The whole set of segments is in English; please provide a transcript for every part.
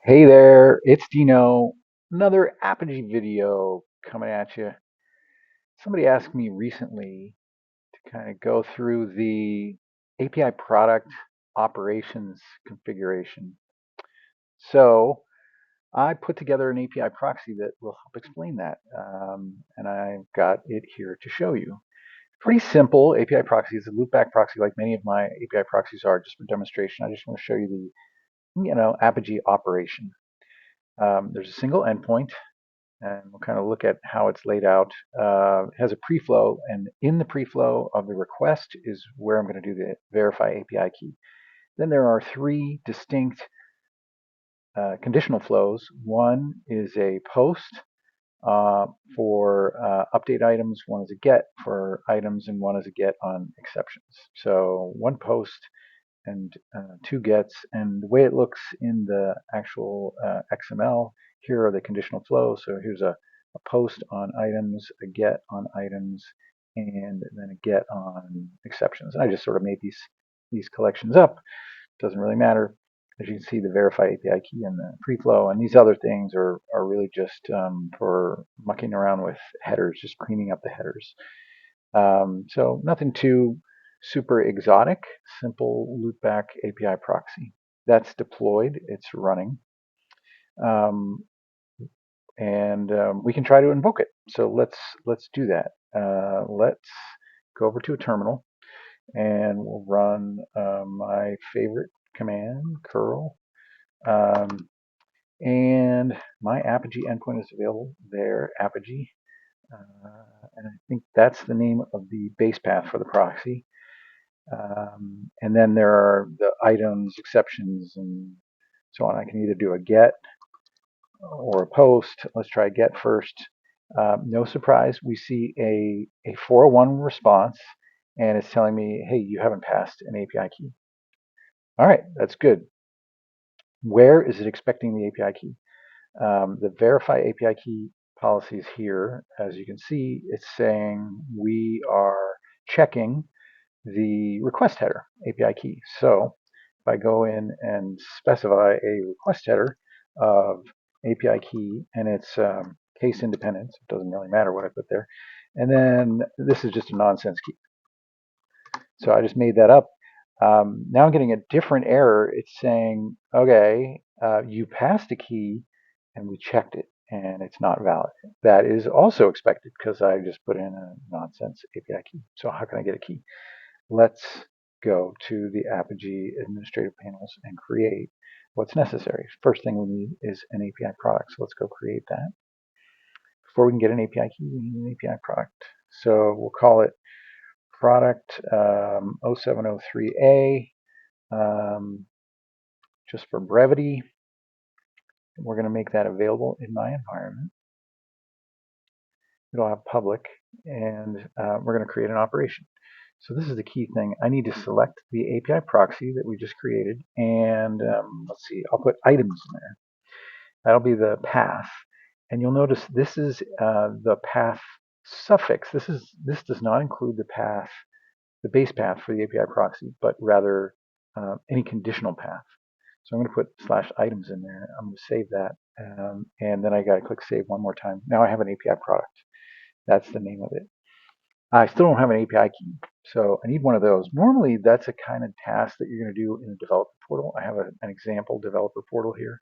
Hey there, it's Dino. Another Apigee video coming at you. Somebody asked me recently to kind of go through the API product operations configuration. So I put together an API proxy that will help explain that, and I've got it here to show you. Pretty simple API proxy. It's a loopback proxy like many of my API proxies are, just for demonstration. I just want to show you the Apigee operation. There's a single endpoint, and we'll kind of look at how it's laid out. It has a preflow, and in the preflow of the request is where I'm going to do the verify API key. Then there are three distinct conditional flows. One is a post for update items, one is a get for items, and one is a get on exceptions. So one post and two gets, and the way it looks in the actual XML, here are the conditional flows. So here's a post on items, a get on items, and then a get on exceptions. I just sort of made these collections up. Doesn't really matter. As you can see, the verify API key and the preflow, and these other things are really just for mucking around with headers, just cleaning up the headers. So nothing too super exotic, simple loopback API proxy. That's deployed, it's running, um, and we can try to invoke it. So let's do that. Let's go over to a terminal, and we'll run my favorite command, curl, um, and my Apigee endpoint is available there, Apigee. And I think that's the name of the base path for the proxy. And then there are the items, exceptions, and so on. I can either do a get or a post. Let's try get first. No surprise, we see a 401 response, and it's telling me, hey, you haven't passed an API key. All right, that's good. Where is it expecting the API key? The verify API key policy is here. As you can see, it's saying we are checking the request header API key. So if I go in and specify a request header of API key, and it's case independent, so it doesn't really matter what I put there. And then this is just a nonsense key. So I just made that up. Now I'm getting a different error. It's saying, okay, you passed a key and we checked it and it's not valid. That is also expected because I just put in a nonsense API key. So how can I get a key? Let's go to the Apigee administrative panels and create what's necessary. First thing we need is an API product. So let's go create that. Before we can get an API key, we need an API product. So we'll call it product 0703A, just for brevity. We're going to make that available in my environment. It'll have public, and we're going to create an operation. So this is the key thing. I need to select the API proxy that we just created, and let's see, I'll put items in there. That'll be the path, and you'll notice this is the path suffix. This does not include the path, the base path for the API proxy, but rather any conditional path. So I'm going to put /items in there. I'm going to save that, and then I got to click save one more time. Now I have an API product. That's the name of it. I still don't have an API key, so I need one of those. Normally, that's a kind of task that you're going to do in the developer portal. I have an example developer portal here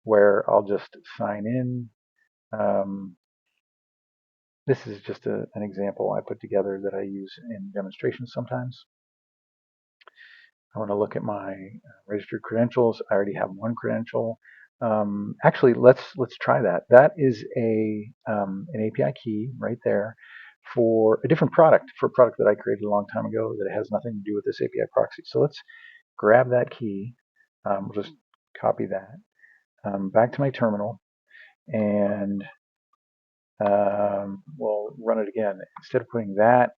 where I'll just sign in. This is just an example I put together that I use in demonstrations sometimes. I want to look at my registered credentials. I already have one credential. Actually, let's try that. That is an API key right there for a different product, for a product that I created a long time ago that has nothing to do with this API proxy. So let's grab that key. We'll just copy that back to my terminal, and we'll run it again. Instead of putting that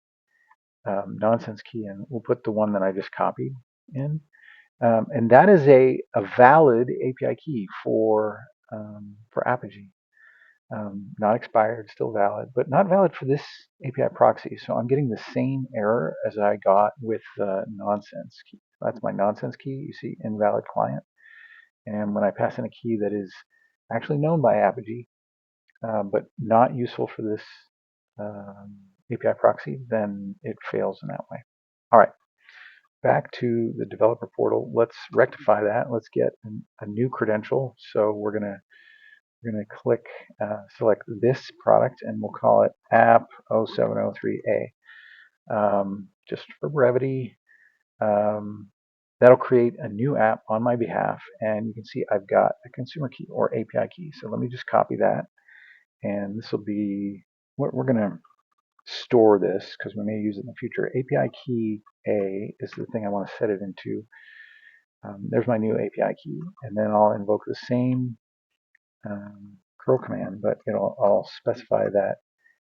nonsense key in, we'll put the one that I just copied in. And that is a valid API key for Apigee. Not expired, still valid, but not valid for this API proxy. So I'm getting the same error as I got with the nonsense key. That's my nonsense key. You see invalid client. And when I pass in a key that is actually known by Apigee, but not useful for this API proxy, then it fails in that way. All right, back to the developer portal. Let's rectify that. Let's get a new credential. So we're gonna click select this product, and we'll call it app 0703A. Just for brevity, that'll create a new app on my behalf, and you can see I've got a consumer key or API key. So let me just copy that, and this will be we're going to store this because we may use it in the future. API key A is the thing I want to set it into. There's my new API key, and then I'll invoke the same curl command, but I'll specify that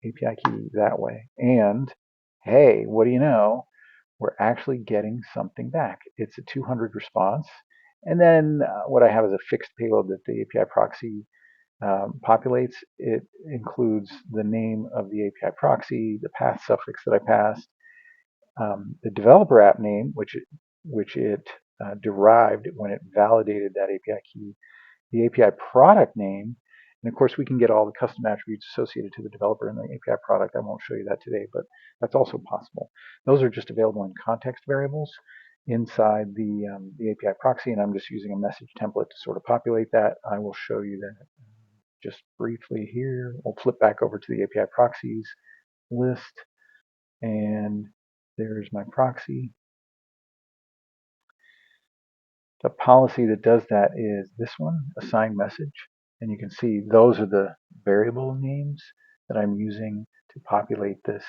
API key that way. And hey, what do you know? We're actually getting something back. It's a 200 response. And then what I have is a fixed payload that the API proxy populates. It includes the name of the API proxy, the path suffix that I passed, the developer app name, which it derived when it validated that API key, the API product name, and of course we can get all the custom attributes associated to the developer in the API product. I won't show you that today, but that's also possible. Those are just available in context variables inside the API proxy, and I'm just using a message template to sort of populate that. I will show you that just briefly here. We'll flip back over to the API proxies list, and there's my proxy. The policy that does that is this one, assign message. And you can see those are the variable names that I'm using to populate this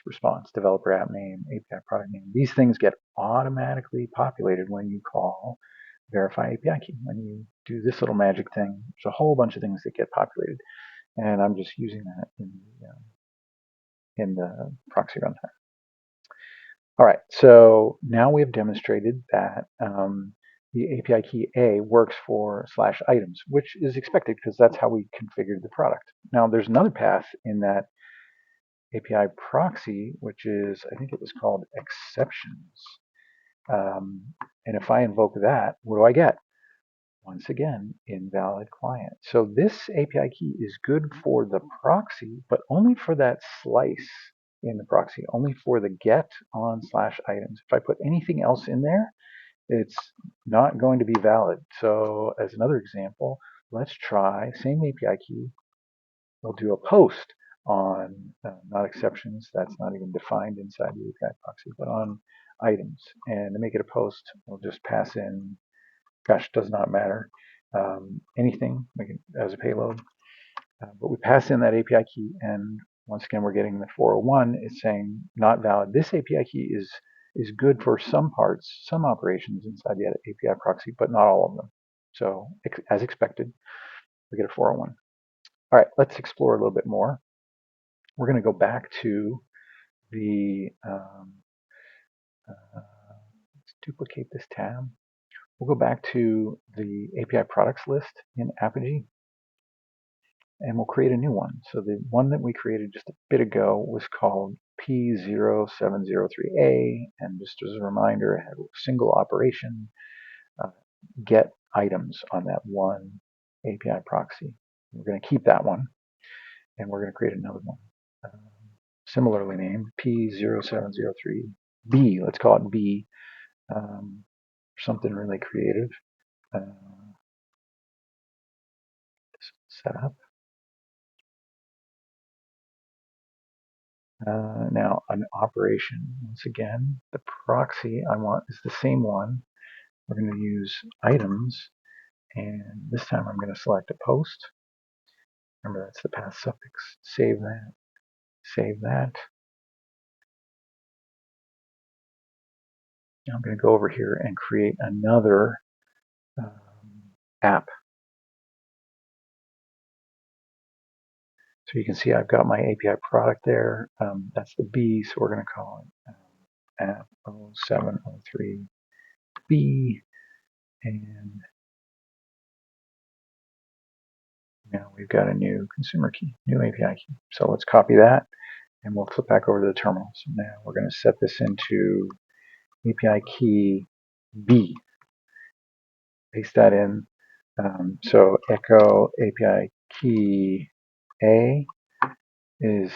response: developer app name, API product name. These things get automatically populated when you call verify API key. When you do this little magic thing, there's a whole bunch of things that get populated, and I'm just using that in the proxy runtime. All right, so now we have demonstrated that the API key A works for /items, which is expected because that's how we configured the product. Now there's another path in that API proxy, which is, I think it was called exceptions. And if I invoke that, what do I get? Once again, invalid client. So this API key is good for the proxy, but only for that slice in the proxy, only for the get on /items. If I put anything else in there, it's not going to be valid. So as another example, let's try same API key. We'll do a post on not exceptions. That's not even defined inside the API proxy, but on items. And to make it a post, we'll just pass in, gosh, does not matter, anything as a payload. But we pass in that API key, and once again, we're getting the 401. It's saying not valid. This API key is good for some parts, some operations inside the API proxy, but not all of them. So as expected, we get a 401. All right, let's explore a little bit more. We're going to go back to the, let's duplicate this tab. We'll go back to the API products list in Apigee, and we'll create a new one. So the one that we created just a bit ago was called P0703A, and just as a reminder, it had a single operation, get items on that one API proxy. We're going to keep that one, and we're going to create another one, similarly named P0703B. Let's call it B, something really creative. Set up. Now an operation, once again, the proxy I want is the same one. We're going to use items, and this time I'm going to select a post. Remember, that's the path suffix. Save that. Save that. Now I'm going to go over here and create another app. So you can see I've got my API product there. That's the B, so we're going to call it app 0703B, and now we've got a new consumer key, new API key. So let's copy that, and we'll flip back over to the terminal. So now we're going to set this into API key B. paste that in. So echo API key A is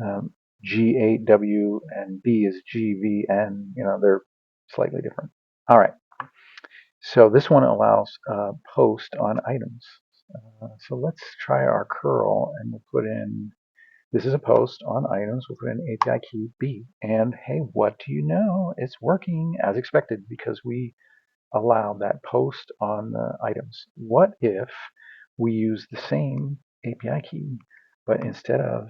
G8W and B is GVN. They're slightly different. All right. So this one allows post on items. So let's try our curl, and we'll put in, this is a post on items. We'll put in API key B. And hey, what do you know? It's working as expected because we allowed that post on the items. What if we use the same API key, but instead of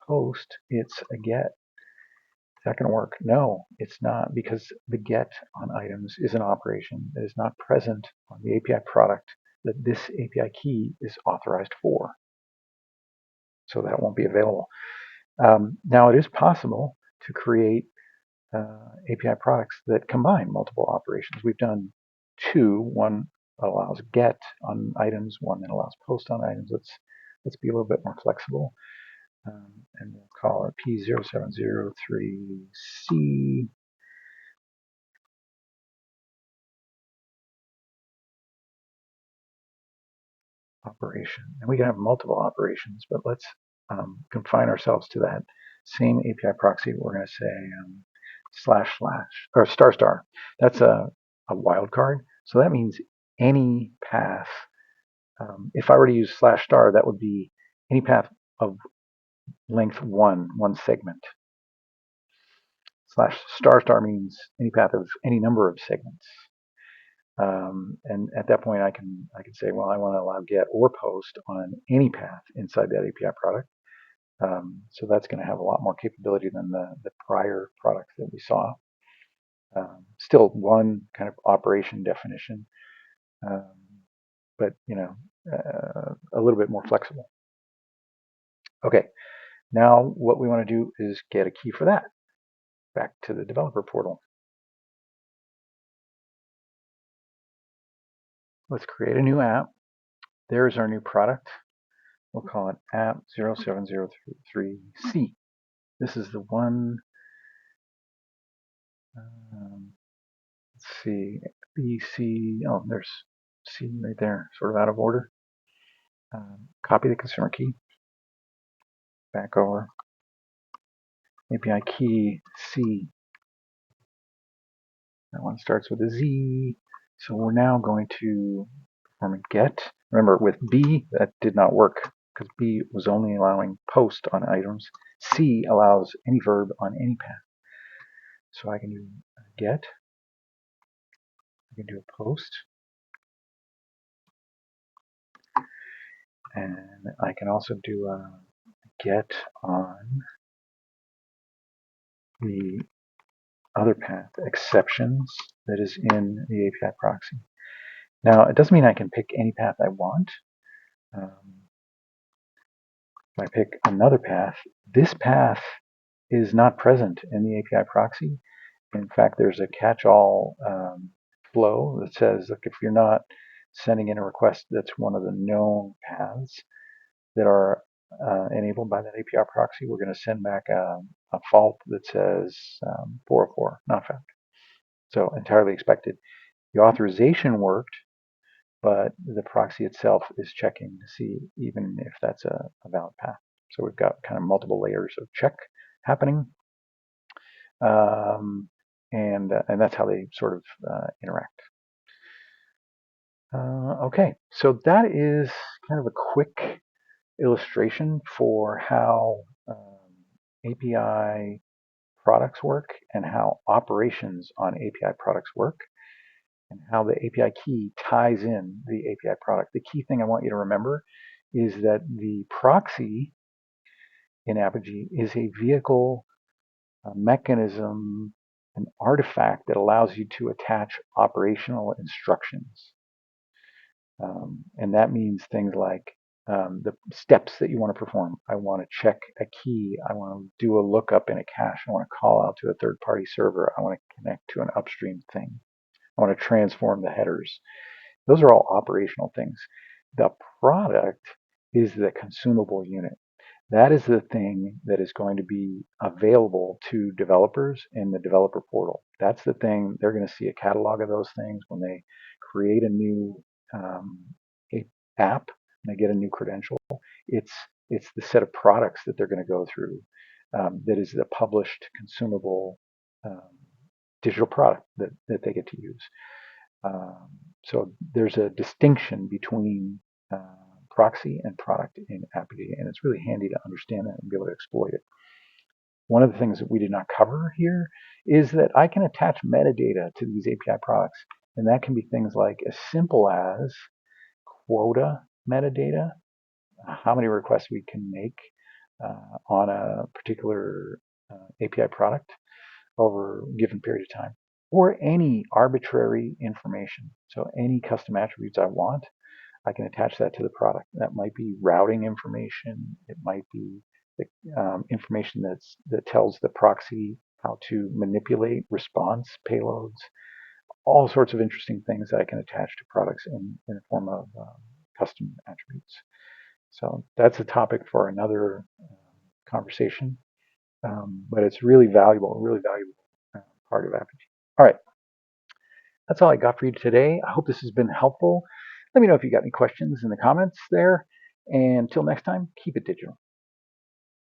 post, it's a get? Is that going to work? No, it's not, because the get on items is an operation that is not present on the API product that this API key is authorized for. So that won't be available. Now, it is possible to create API products that combine multiple operations. We've done two. One allows get on items, one that allows post on items. Let's be a little bit more flexible. And we'll call it P0703C operation. And we can have multiple operations, but let's confine ourselves to that same API proxy. We're going to say // or ***. That's a wildcard. So that means any path. If I were to use /*, that would be any path of length one segment. /* means any path of any number of segments. And at that point, I can say, well, I want to allow get or post on any path inside that API product. So that's going to have a lot more capability than the prior product that we saw. Still one kind of operation definition, but a little bit more flexible. Okay, now what we want to do is get a key for that. Back to the developer portal. Let's create a new app. There's our new product. We'll call it app 0703C. This is the one. Let's see, B, C. Oh, there's C right there, sort of out of order. Copy the consumer key. Back over. API key C. That one starts with a Z. So we're now going to perform a get. Remember, with B, that did not work because B was only allowing post on items. C allows any verb on any path. So I can do a get. I can do a post. And I can also do a get on the other path, exceptions, that is in the API proxy. Now, it doesn't mean I can pick any path I want. If I pick another path, this path is not present in the API proxy. In fact, there's a catch-all flow that says, look, if you're not sending in a request that's one of the known paths that are enabled by that API proxy, we're going to send back a fault that says 404, not found. So entirely expected. The authorization worked, but the proxy itself is checking to see even if that's a valid path. So we've got kind of multiple layers of check happening. And that's how they sort of interact. Okay, so that is kind of a quick illustration for how API products work and how operations on API products work, and how the API key ties in the API product. The key thing I want you to remember is that the proxy in Apigee is a vehicle, a mechanism, an artifact that allows you to attach operational instructions. And that means things like the steps that you want to perform. I want to check a key. I want to do a lookup in a cache. I want to call out to a third-party server. I want to connect to an upstream thing. I want to transform the headers. Those are all operational things. The product is the consumable unit. That is the thing that is going to be available to developers in the developer portal. That's the thing. They're going to see a catalog of those things when they create a new app and they get a new credential, it's the set of products that they're going to go through that is the published consumable um, digital product that they get to use. Um, so there's a distinction between proxy and product in Apigee, and it's really handy to understand that and be able to exploit it. One of the things that we did not cover here is that I can attach metadata to these API products, and that can be things like as simple as quota metadata, how many requests we can make on a particular API product over a given period of time, or any arbitrary information. So any custom attributes I want, I can attach that to the product. That might be routing information. It might be the information that tells the proxy how to manipulate response payloads. All sorts of interesting things that I can attach to products in the form of custom attributes. So that's a topic for another conversation, but it's really valuable part of Apigee. All right, that's all I got for you today. I hope this has been helpful. Let me know if you got any questions in the comments there. And until next time, keep it digital.